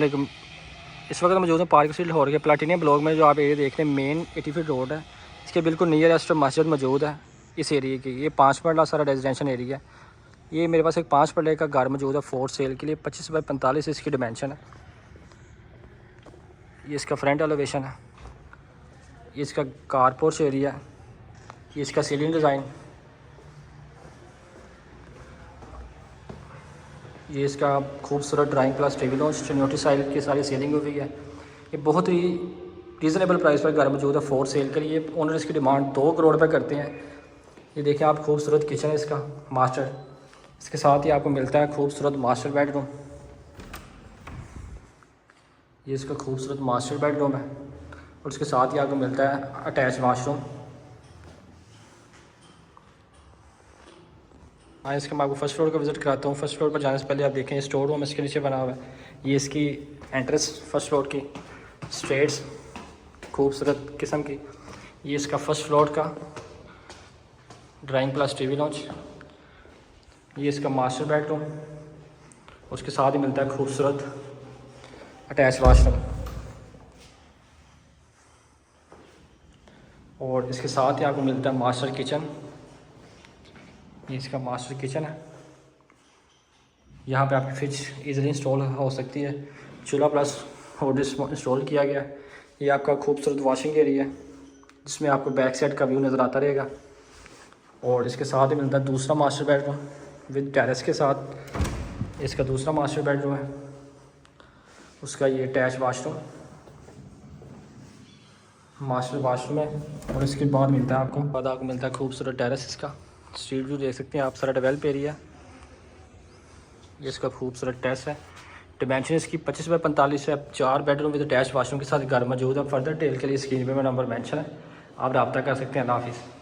लेकिन इस वक्त मौजूद है पार्क स्ट्रीट लाहौर के प्लाटीनियम ब्लॉक में। जो आप एरिया देख रहे हैं मेन 80 फीट रोड है, इसके बिल्कुल नियरेस्ट मस्जिद मौजूद है इस एरिया की। ये 5 मरला सारा रेजिडेंशियल एरिया है। ये मेरे पास एक 5 मरले का घर मौजूद है फॉर सेल के लिए। 25 बाई 45 इसकी डिमेंशन है। ये इसका फ्रंट एलिवेशन है, ये इसका कार पोर्च एरिया है, ये इसका सीलिंग डिज़ाइन, ये इसका खूबसूरत ड्राइंग प्लस टीवी लॉन्च चुनौती साइल की सारी सेलिंग हुई है। ये बहुत ही रीज़नेबल प्राइस पर घर मौजूद है फॉर सेल के लिए। ओनर इसकी डिमांड 2 करोड़ रुपये करते हैं। ये देखें आप, खूबसूरत किचन है इसका मास्टर। इसके साथ ही आपको मिलता है खूबसूरत मास्टर बेडरूम। ये इसका खूबसूरत मास्टर बेडरूम है और उसके साथ ही आपको मिलता है अटैच वाशरूम। हाँ, इसका मैं आपको फर्स्ट फ्लोर का विज़िट कराता हूँ। फर्स्ट फ्लोर पर जाने से पहले आप देखें स्टोर रूम इसके नीचे बना हुआ है। ये इसकी एंट्रेंस फर्स्ट फ्लोर की स्ट्रेट्स खूबसूरत किस्म की। ये इसका फर्स्ट फ्लोर का ड्राइंग प्लस टीवी लॉन्च। ये इसका मास्टर बेडरूम, उसके साथ ही मिलता है खूबसूरत अटैच वाशरूम। और इसके साथ ही आपको मिलता है मास्टर किचन। ये इसका मास्टर किचन है। यहाँ पे आपकी फ्रिज इजीली इंस्टॉल हो सकती है। चूल्हा प्लस हॉट इंस्टॉल किया गया है। ये आपका खूबसूरत वॉशिंग एरिया है जिसमें आपको बैक साइड का व्यू नज़र आता रहेगा। और इसके साथ ही मिलता है दूसरा मास्टर बेडरूम विद टेरेस के साथ। इसका दूसरा मास्टर बेडरूम है, उसका ये अटैच वाशरूम मास्टर वाशरूम है। और इसके बाद आपको मिलता है खूबसूरत टेरेस। इसका स्ट्रीट व्यू देख सकते हैं आप, सारा डेवलप एरिया। ये इसका खूबसूरत टेरेस है। डिमेंशन इसकी 25 बाई 45 है। 4 बेडरूम विद अटैच वाशरूम के साथ घर मौजूद है। फर्दर डिटेल के लिए स्क्रीन पे मेरा नंबर मेंशन है, आप रब्ता कर सकते हैं। अल्लाह हाफिज़।